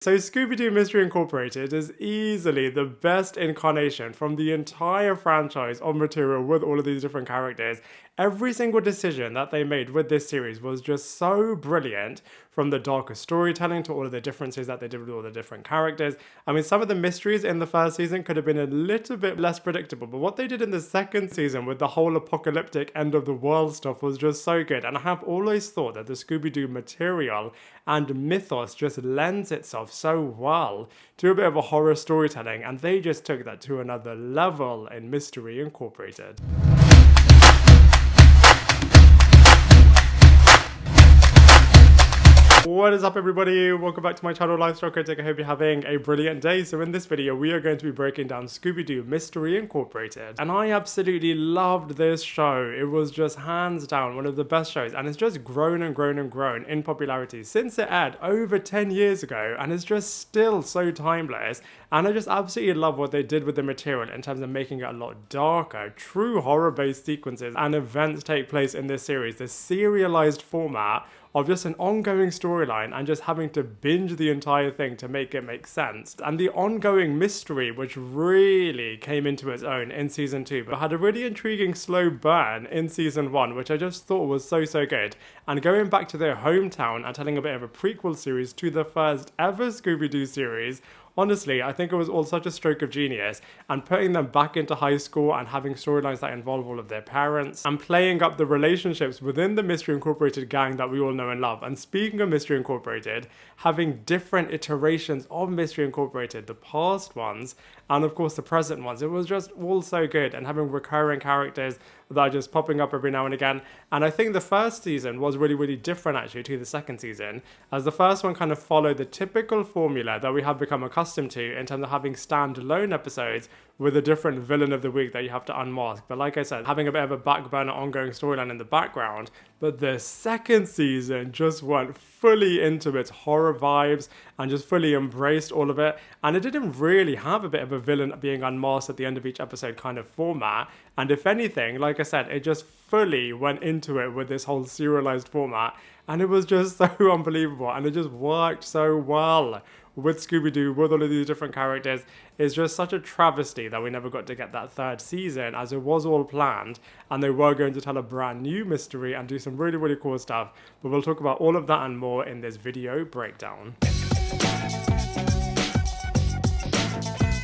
So Scooby Doo Mystery Incorporated is easily the best incarnation from the entire franchise of material with all of these different characters. Every single decision that they made with this series was just so brilliant, from the darker storytelling to all of the differences that they did with all the different characters. I mean, some of the mysteries in the first season could have been a little bit less predictable, but what they did in the second season with the whole apocalyptic end of the world stuff was just so good. And I have always thought that the Scooby Doo material and mythos just lends itself so well to a bit of a horror storytelling, and they just took that to another level in Mystery Incorporated. What is up, everybody? Welcome back to my channel, Lifestyle Critic. I hope you're having a brilliant day. So in this video, we are going to be breaking down Scooby Doo Mystery Incorporated. And I absolutely loved this show. It was just hands down one of the best shows. And it's just grown and grown and grown in popularity since it aired over 10 years ago. And it's just still so timeless. And I just absolutely love what they did with the material in terms of making it a lot darker. True horror-based sequences and events take place in this series. The serialized format of just an ongoing storyline and just having to binge the entire thing to make it make sense. And the ongoing mystery, which really came into its own in season 2, but had a really intriguing slow burn in season 1, which I just thought was so good. And going back to their hometown and telling a bit of a prequel series to the first ever Scooby Doo series, honestly, I think it was all such a stroke of genius, and putting them back into high school and having storylines that involve all of their parents and playing up the relationships within the Mystery Incorporated gang that we all know and love. And speaking of Mystery Incorporated, having different iterations of Mystery Incorporated, the past ones and of course the present ones, it was just all so good, and having recurring characters that are just popping up every now and again. And I think the first season was really different actually to the second season, as the first one kind of followed the typical formula that we have become accustomed to in terms of having standalone episodes with a different villain of the week that you have to unmask. But like I said, having a bit of a back burner ongoing storyline in the background. But the second season just went fully into its horror vibes and just fully embraced all of it. And it didn't really have a bit of a villain being unmasked at the end of each episode kind of format. And if anything, like I said, it just fully went into it with this whole serialized format. And it was just so unbelievable. And it just worked so well with Scooby Doo, with all of these different characters. It's just such a travesty that we never got to get that third season, as it was all planned and they were going to tell a brand new mystery and do some really cool stuff. But we'll talk about all of that and more in this video breakdown.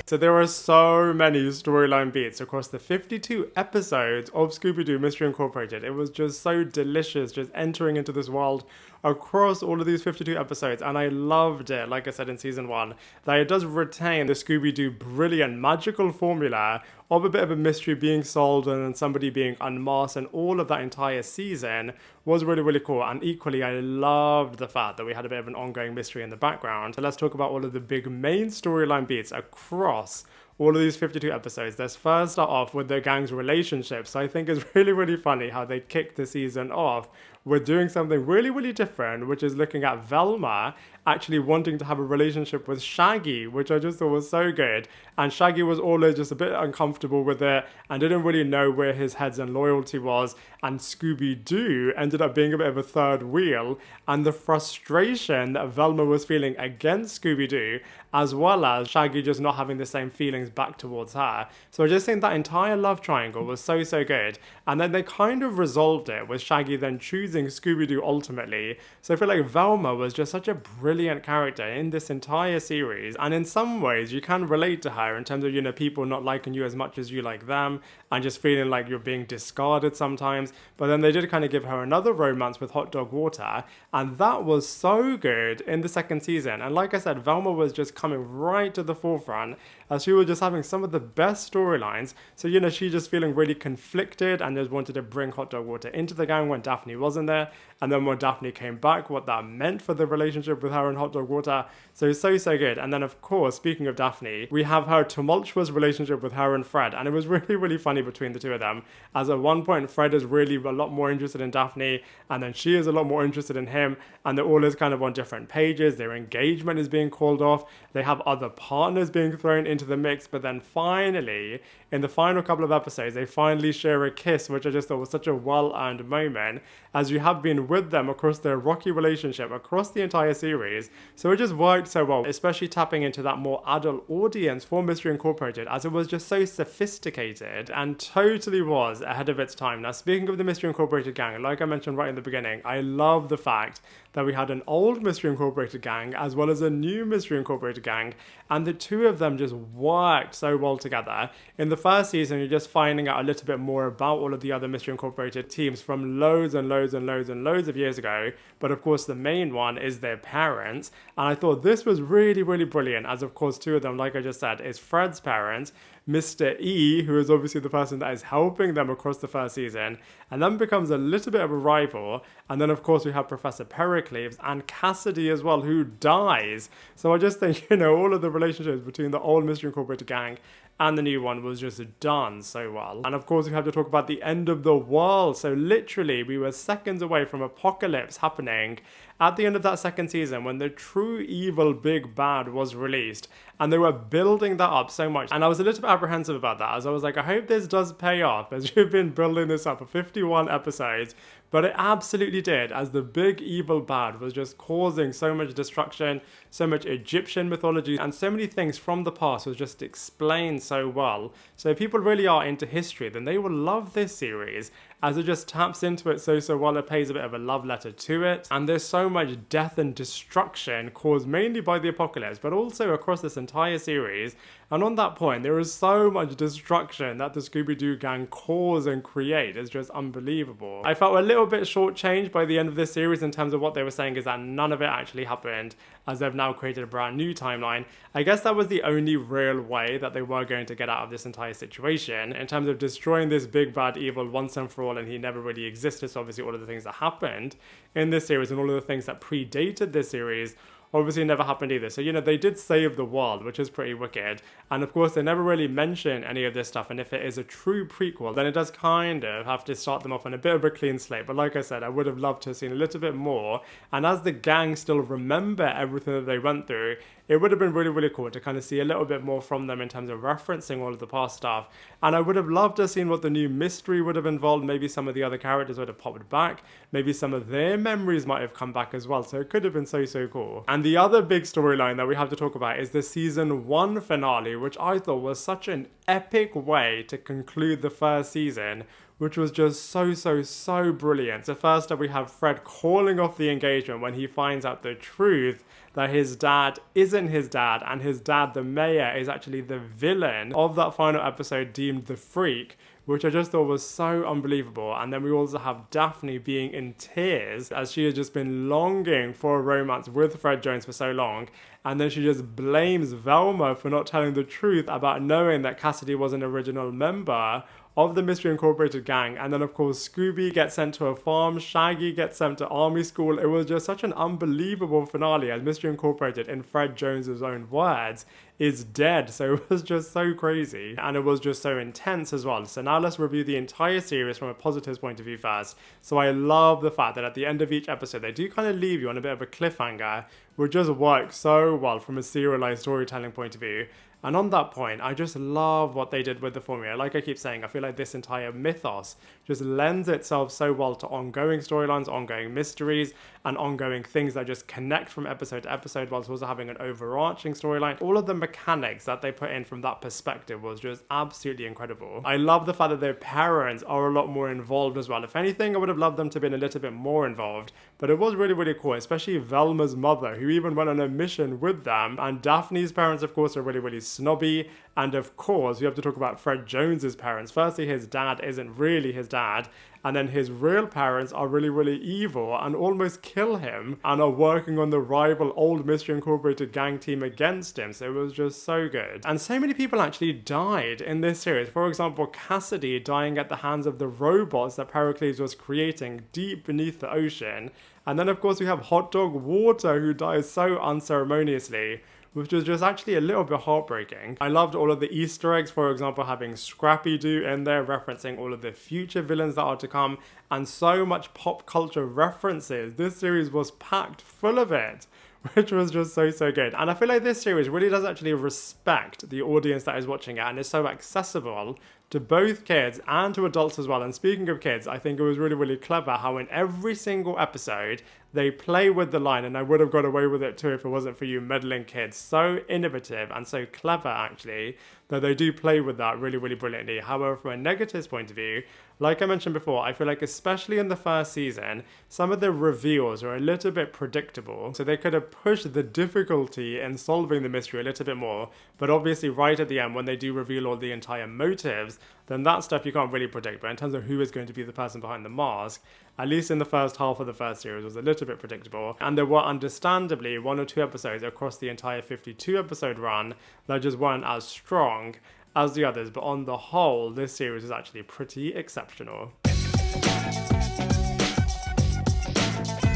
So there are so many storyline beats across the 52 episodes of Scooby Doo Mystery Incorporated. It was just so delicious just entering into this world across all of these 52 episodes, and I loved it, like I said in season 1, that it does retain the Scooby Doo brilliant magical formula of a bit of a mystery being solved and then somebody being unmasked, and all of that entire season was really cool. And equally, I loved the fact that we had a bit of an ongoing mystery in the background. So let's talk about all of the big main storyline beats across all of these 52 episodes. Let's first start off with the gang's relationship. So I think it's really funny how they kicked the season off with doing something really different, which is looking at Velma actually wanting to have a relationship with Shaggy, which I just thought was so good. And Shaggy was always just a bit uncomfortable with it and didn't really know where his heads and loyalty was. And Scooby Doo ended up being a bit of a third wheel, and the frustration that Velma was feeling against Scooby Doo, as well as Shaggy just not having the same feelings back towards her. So I just think that entire love triangle was so good. And then they kind of resolved it with Shaggy then choosing Scooby Doo ultimately. So I feel like Velma was just such a brilliant character in this entire series, and in some ways you can relate to her in terms of, you know, people not liking you as much as you like them and just feeling like you're being discarded sometimes. But then they did kind of give her another romance with Hot Dog Water, and that was so good in the second season. And like I said, Velma was just coming right to the forefront, as she was just having some of the best storylines. So, you know, she just feeling really conflicted and just wanted to bring Hot Dog Water into the gang when Daphne wasn't there, and then when Daphne came back, what that meant for the relationship with her and Hot Dog Water. So good. And then of course, speaking of Daphne, we have her tumultuous relationship with her and Fred, and it was really funny between the two of them, as at one point Fred is really a lot more interested in Daphne, and then she is a lot more interested in him, and they're all kind of on different pages. Their engagement is being called off, they have other partners being thrown into the mix, but then finally, in the final couple of episodes, they finally share a kiss, which I just thought was such a well-earned moment, as you have been with them across their rocky relationship across the entire series. series. So it just worked so well, especially tapping into that more adult audience for Mystery Incorporated, as it was just so sophisticated and totally was ahead of its time. Now, speaking of the Mystery Incorporated gang, like I mentioned right in the beginning, I love the fact that we had an old Mystery Incorporated gang as well as a new Mystery Incorporated gang, and the two of them just worked so well together. In the first season, you're just finding out a little bit more about all of the other Mystery Incorporated teams from loads and loads and loads and loads of years ago, but of course the main one is their parents, and I thought this was really, really brilliant, as of course two of them, like I just said, is Fred's parents, Mr. E, who is obviously the person that is helping them across the first season, and then becomes a little bit of a rival. And then, of course, we have Professor Pericles and Cassidy as well, who dies. So I just think, all of the relationships between the old Mystery Incorporated gang and the new one was just done so well. And of course, we have to talk about the end of the world. So literally, we were seconds away from apocalypse happening at the end of that second season, when the true evil big bad was released, and they were building that up so much. And I was a little bit apprehensive about that, as I was like, I hope this does pay off, as you've been building this up for 51 episodes. But it absolutely did, as the big evil bad was just causing so much destruction, so much Egyptian mythology, and so many things from the past was just explained so well. So if people really are into history, then they will love this series, as it just taps into it so well. It pays a bit of a love letter to it, and there's so much death and destruction caused mainly by the apocalypse, but also across this entire series. And on that point, there is so much destruction that the Scooby Doo gang cause and create. It's just unbelievable. I felt a little bit shortchanged by the end of this series in terms of what they were saying is that none of it actually happened, as they've now created a brand new timeline. I guess that was the only real way that they were going to get out of this entire situation, in terms of destroying this big bad evil once and for all, and he never really existed. So obviously all of the things that happened in this series and all of the things that predated this series obviously never happened either. So, they did save the world, which is pretty wicked. And of course, they never really mention any of this stuff. And if it is a true prequel, then it does kind of have to start them off on a bit of a clean slate. But like I said, I would have loved to have seen a little bit more. And as the gang still remember everything that they went through, it would have been really, really cool to kind of see a little bit more from them in terms of referencing all of the past stuff. And I would have loved to have seen what the new mystery would have involved. Maybe some of the other characters would have popped back. Maybe some of their memories might have come back as well. So it could have been so cool. And the other big storyline that we have to talk about is the season 1 finale, which I thought was such an epic way to conclude the first season, which was just so brilliant. So first up, we have Fred calling off the engagement when he finds out the truth that his dad isn't his dad, and his dad, the mayor, is actually the villain of that final episode deemed the Freak, which I just thought was so unbelievable. And then we also have Daphne being in tears, as she has just been longing for a romance with Fred Jones for so long. And then she just blames Velma for not telling the truth about knowing that Cassidy was an original member of the Mystery Incorporated gang. And then of course Scooby gets sent to a farm, Shaggy gets sent to army school. It was just such an unbelievable finale, as Mystery Incorporated, in Fred Jones's own words, is dead. So it was just so crazy, and it was just so intense as well. So now let's review the entire series from a positives point of view first. So I love the fact that at the end of each episode they do kind of leave you on a bit of a cliffhanger, which just works so well from a serialized storytelling point of view. And on that point, I just love what they did with the formula. Like I keep saying, I feel like this entire mythos just lends itself so well to ongoing storylines, ongoing mysteries, and ongoing things that just connect from episode to episode, whilst also having an overarching storyline. All of the mechanics that they put in from that perspective was just absolutely incredible. I love the fact that their parents are a lot more involved as well. If anything, I would have loved them to have been a little bit more involved, but it was really, really cool, especially Velma's mother, who even went on a mission with them. And Daphne's parents, of course, are really, really snobby. And of course, we have to talk about Fred Jones's parents. Firstly, his dad isn't really his dad, and then his real parents are really, really evil and almost kill him, and are working on the rival old Mystery Incorporated gang team against him. So it was just so good. And so many people actually died in this series. For example, Cassidy dying at the hands of the robots that Pericles was creating deep beneath the ocean. And then of course we have Hot Dog Water, who dies so unceremoniously, which was just actually a little bit heartbreaking. I loved all of the Easter eggs, for example, having Scrappy Doo in there, referencing all of the future villains that are to come, and so much pop culture references. This series was packed full of it, which was just so good. And I feel like this series really does actually respect the audience that is watching it, and is so accessible to both kids and to adults as well. And speaking of kids, I think it was really, really clever how in every single episode they play with the line, and I would have got away with it too if it wasn't for you meddling kids. So innovative and so clever, actually, that they do play with that really, really brilliantly. However, from a negatives point of view, like I mentioned before, I feel like especially in the first season, some of the reveals are a little bit predictable. So they could have pushed the difficulty in solving the mystery a little bit more. But obviously right at the end, when they do reveal all the entire motives, then that stuff you can't really predict. But in terms of who is going to be the person behind the mask, at least in the first half of the first series, was a little bit predictable. And there were understandably 1 or 2 episodes across the entire 52 episode run that just weren't as strong as the others. But on the whole, this series is actually pretty exceptional.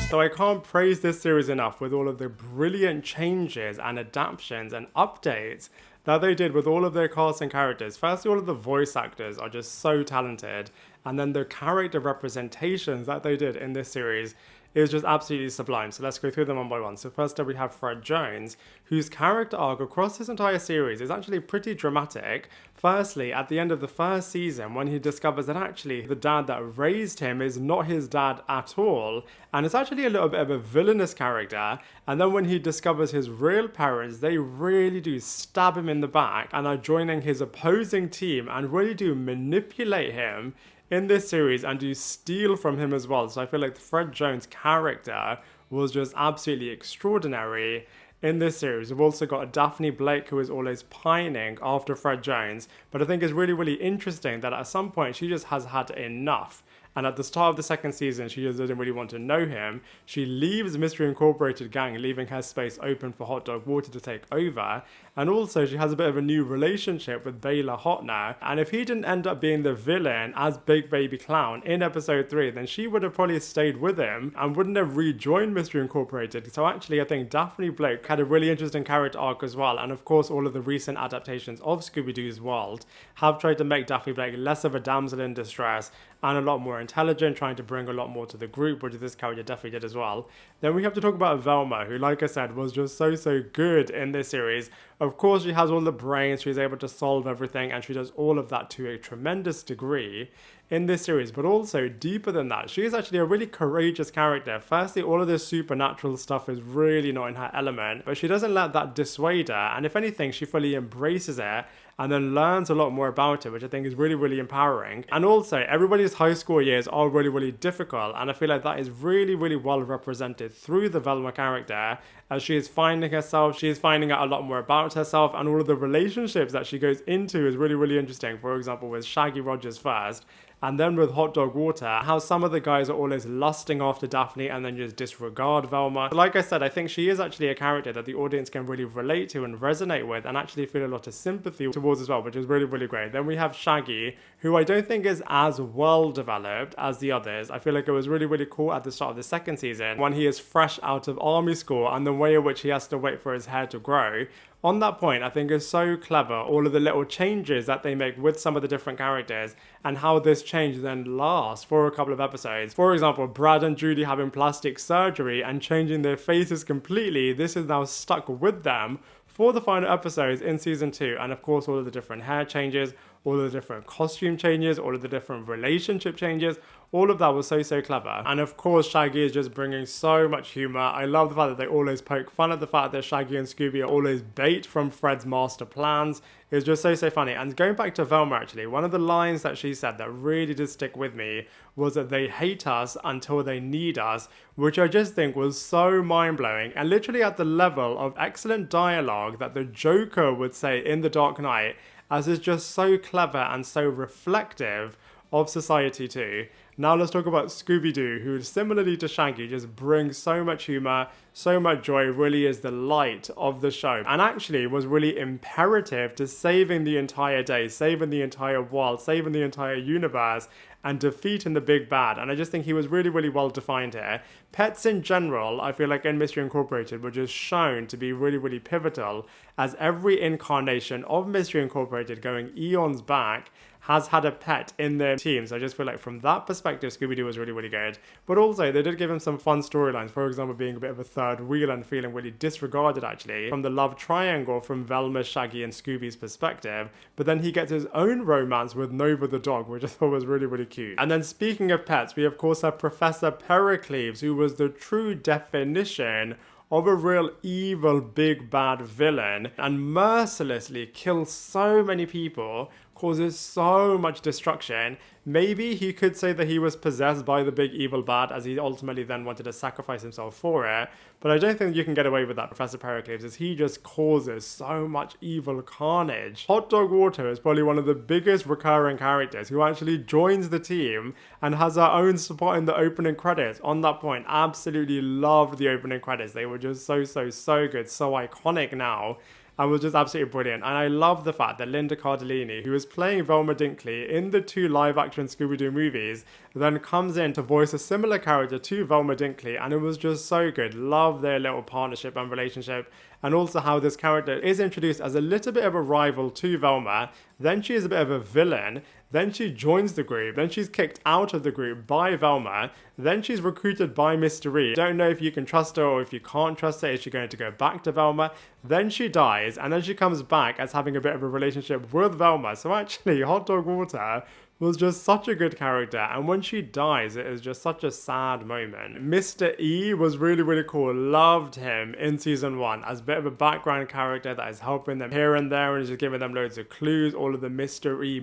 So I can't praise this series enough with all of the brilliant changes and adaptations and updates that they did with all of their cast and characters. Firstly, all of the voice actors are just so talented, and then the character representations that they did in this series is just absolutely sublime. So let's go through them one by one. So first up we have Fred Jones, whose character arc across this entire series is actually pretty dramatic. Firstly, at the end of the first season, when he discovers that actually the dad that raised him is not his dad at all, and it's actually a little bit of a villainous character. And then when he discovers his real parents, they really do stab him in the back and are joining his opposing team and really do manipulate him in this series and do steal from him as well. So I feel like the Fred Jones character was just absolutely extraordinary in this series. We've also got a Daphne Blake who is always pining after Fred Jones, but I think it's really, really interesting that at some point she just has had enough. And at the start of the second season, she just doesn't really want to know him. She leaves Mystery Incorporated gang, leaving her space open for Hot Dog Water to take over. And also, she has a bit of a new relationship with Baylor Hotner. And if he didn't end up being the villain as Big Baby Clown in episode 3, then she would have probably stayed with him and wouldn't have rejoined Mystery Incorporated. So actually, I think Daphne Blake had a really interesting character arc as well. And of course, all of the recent adaptations of Scooby Doo's world have tried to make Daphne Blake less of a damsel in distress and a lot more intelligent, trying to bring a lot more to the group, which this character definitely did as well. Then we have to talk about Velma, who, like I said, was just so good in this series. Of course, she has all the brains, she's able to solve everything, and she does all of that to a tremendous degree in this series. But also, deeper than that, she is actually a really courageous character. Firstly, all of this supernatural stuff is really not in her element, but she doesn't let that dissuade her, and if anything, she fully embraces it and then learns a lot more about it, which I think is really, really empowering. And also, everybody's high school years are really, really difficult, and I feel like that is really, really well represented through the Velma character, as she is finding herself, she is finding out a lot more about herself, and all of the relationships that she goes into is really, really interesting. For example, with Shaggy Rogers first, and then with Hot Dog Water, how some of the guys are always lusting after Daphne and then just disregard Velma. Like I said, I think she is actually a character that the audience can really relate to and resonate with and actually feel a lot of sympathy towards as well, which is really, really great. Then we have Shaggy, who I don't think is as well developed as the others. I feel like it was really, really cool at the start of the second season when he is fresh out of army school and the way in which he has to wait for his hair to grow. On that point, I think is so clever, all of the little changes that they make with some of the different characters and how this change then lasts for a couple of episodes. For example, Brad and Judy having plastic surgery and changing their faces completely. This is now stuck with them for the final episodes in season 2. And of course, all of the different hair changes, all of the different costume changes, all of the different relationship changes, all of that was so clever. And of course, Shaggy is just bringing so much humor. I love the fact that they always poke fun at the fact that Shaggy and Scooby are always bait from Fred's master plans. It's just so funny. And going back to Velma, actually, one of the lines that she said that really did stick with me was that they hate us until they need us, which I just think was so mind-blowing and literally at the level of excellent dialogue that the Joker would say in The Dark Knight, as is just so clever and so reflective of society too. Now let's talk about Scooby Doo, who similarly to Shaggy just brings so much humor, so much joy, really is the light of the show, and actually was really imperative to saving the entire day, saving the entire world, saving the entire universe, and defeating the big bad. And I just think he was really, really well defined here. Pets in general, I feel like in Mystery Incorporated, were just shown to be really, really pivotal, as every incarnation of Mystery Incorporated going eons back has had a pet in their team. So I just feel like from that perspective, Scooby Doo was really, really good. But also, they did give him some fun storylines. For example, being a bit of a third wheel and feeling really disregarded, actually, from the love triangle from Velma, Shaggy, and Scooby's perspective. But then he gets his own romance with Nova the dog, which I thought was really, really cute. And then speaking of pets, we of course have Professor Pericles, who was the true definition of a real evil big bad villain and mercilessly kills so many people, causes so much destruction. Maybe he could say that he was possessed by the big evil bad, as he ultimately then wanted to sacrifice himself for it. But I don't think you can get away with that, Professor Pericles, as he just causes so much evil carnage. Hot Dog Water is probably one of the biggest recurring characters who actually joins the team and has her own spot in the opening credits. On that point, absolutely loved the opening credits. They were just so good, so iconic now. And was just absolutely brilliant. And I love the fact that Linda Cardellini, who is playing Velma Dinkley in the 2 live-action Scooby-Doo movies, then comes in to voice a similar character to Velma Dinkley, and it was just so good. Love their little partnership and relationship, and also how this character is introduced as a little bit of a rival to Velma, then she is a bit of a villain, then she joins the group, then she's kicked out of the group by Velma, then she's recruited by Mr. E. Don't know if you can trust her or if you can't trust her. Is she going to go back to Velma? Then she dies, and then she comes back as having a bit of a relationship with Velma. So actually, Hot Dog Water was just such a good character, and when she dies, it is just such a sad moment. Mr. E was really, really cool. Loved him in season 1 as a bit of a background character that is helping them here and there and is just giving them loads of clues. All of the mystery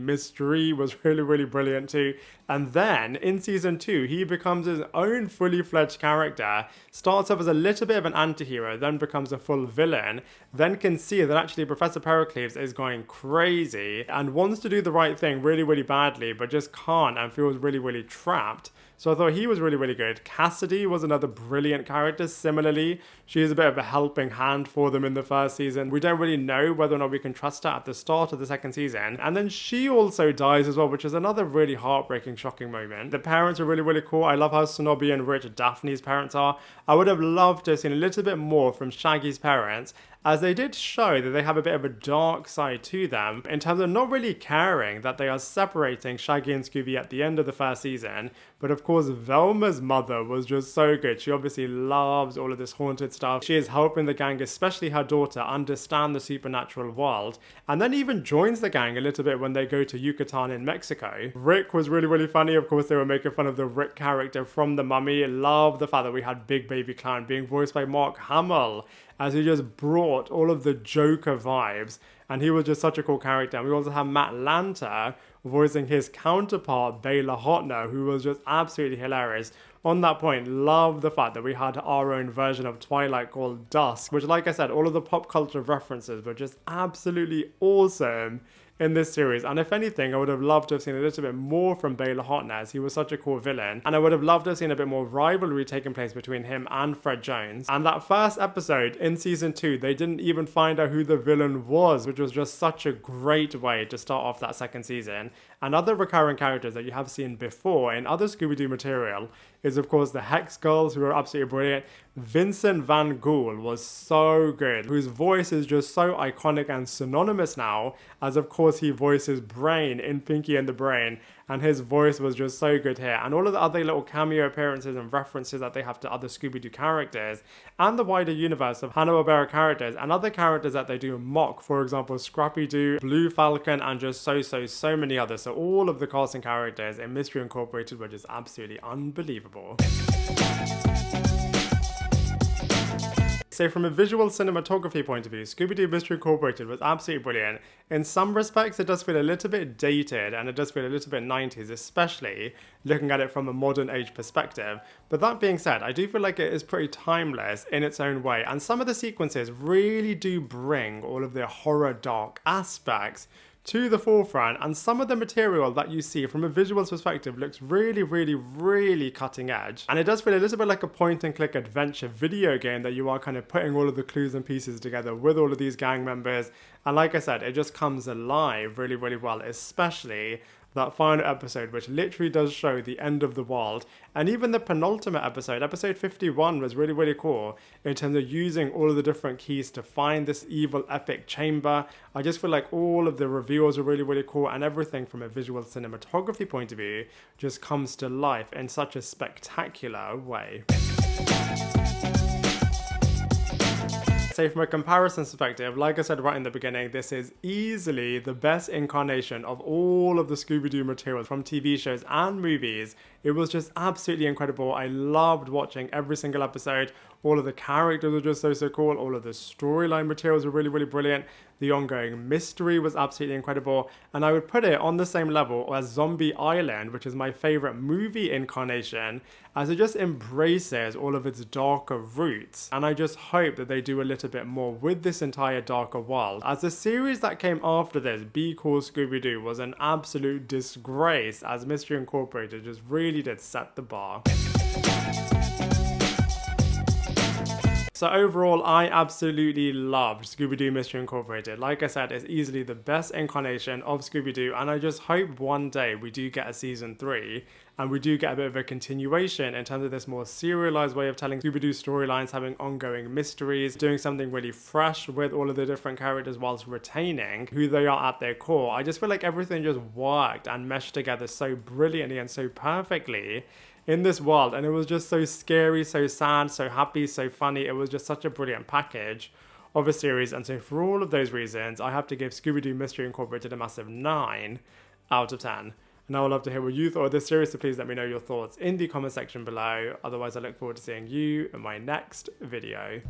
was really, really brilliant too. And then in season 2, he becomes his own fully fledged character, starts off as a little bit of an anti-hero, then becomes a full villain, then can see that actually Professor Pericles is going crazy and wants to do the right thing really, really badly, but just can't and feels really, really trapped. So I thought he was really, really good. Cassidy was another brilliant character. Similarly, she is a bit of a helping hand for them in the first season. We don't really know whether or not we can trust her at the start of the second season. And then she also dies as well, which is another really heartbreaking, shocking moment. The parents are really, really cool. I love how snobby and rich Daphne's parents are. I would have loved to have seen a little bit more from Shaggy's parents, as they did show that they have a bit of a dark side to them in terms of not really caring that they are separating Shaggy and Scooby at the end of the first season. But of course, Velma's mother was just so good. She obviously loves all of this haunted stuff. She is helping the gang, especially her daughter, understand the supernatural world, and then even joins the gang a little bit when they go to Yucatan in Mexico. Rick was really, really funny. Of course, they were making fun of the Rick character from The Mummy. Love the fact that we had Big Baby Clown being voiced by Mark Hamill, as he just brought all of the Joker vibes, and he was just such a cool character. And we also have Matt Lanter voicing his counterpart, Baylor Hotner, who was just absolutely hilarious. On that point, love the fact that we had our own version of Twilight called Dusk, which, like I said, all of the pop culture references were just absolutely awesome in this series. And if anything, I would have loved to have seen a little bit more from Baylor Hotner, as he was such a cool villain, and I would have loved to have seen a bit more rivalry taking place between him and Fred Jones. And that first episode in season 2, they didn't even find out who the villain was, which was just such a great way to start off that second season. And other recurring characters that you have seen before in other Scooby-Doo material is, of course, the Hex Girls, who are absolutely brilliant. Vincent Van Gogh was so good, whose voice is just so iconic and synonymous now, as of course he voices Brain in Pinky and the Brain, and his voice was just so good here. And all of the other little cameo appearances and references that they have to other Scooby-Doo characters, and the wider universe of Hanna-Barbera characters, and other characters that they do mock, for example, Scrappy-Doo, Blue Falcon, and just so many others. So all of the casting characters in Mystery Incorporated were just absolutely unbelievable. So from a visual cinematography point of view, Scooby-Doo Mystery Incorporated was absolutely brilliant. In some respects, it does feel a little bit dated, and it does feel a little bit 90s, especially looking at it from a modern age perspective. But that being said, I do feel like it is pretty timeless in its own way, and some of the sequences really do bring all of the horror dark aspects to the forefront, and some of the material that you see from a visuals perspective looks really cutting edge. And it does feel a little bit like a point and click adventure video game, that you are kind of putting all of the clues and pieces together with all of these gang members. And like I said, it just comes alive really well, especially that final episode, which literally does show the end of the world. And even the penultimate episode, episode 51, was really, really cool in terms of using all of the different keys to find this evil epic chamber. I just feel like all of the reveals are really, really cool, and everything from a visual cinematography point of view just comes to life in such a spectacular way. So from a comparison perspective, like I said right in the beginning, this is easily the best incarnation of all of the Scooby Doo materials from TV shows and movies. It was just absolutely incredible. I loved watching every single episode. All of the characters were just so cool. All of the storyline materials were really, really brilliant. The ongoing mystery was absolutely incredible. And I would put it on the same level as Zombie Island, which is my favorite movie incarnation, as it just embraces all of its darker roots. And I just hope that they do a little bit more with this entire darker world, as the series that came after this, Be Cool Scooby Doo, was an absolute disgrace, as Mystery Incorporated just really did set the bar. So overall, I absolutely loved Scooby Doo Mystery Incorporated. Like I said, it's easily the best incarnation of Scooby Doo, and I just hope one day we do get a season 3, and we do get a bit of a continuation in terms of this more serialized way of telling Scooby Doo storylines, having ongoing mysteries, doing something really fresh with all of the different characters whilst retaining who they are at their core. I just feel like everything just worked and meshed together so brilliantly and so perfectly in this world, and it was just so scary, so sad, so happy, so funny. It was just such a brilliant package of a series, and so for all of those reasons, I have to give Scooby Doo Mystery Incorporated a massive 9 out of 10. And I would love to hear what you thought of this series, so please let me know your thoughts in the comment section below. Otherwise, I look forward to seeing you in my next video.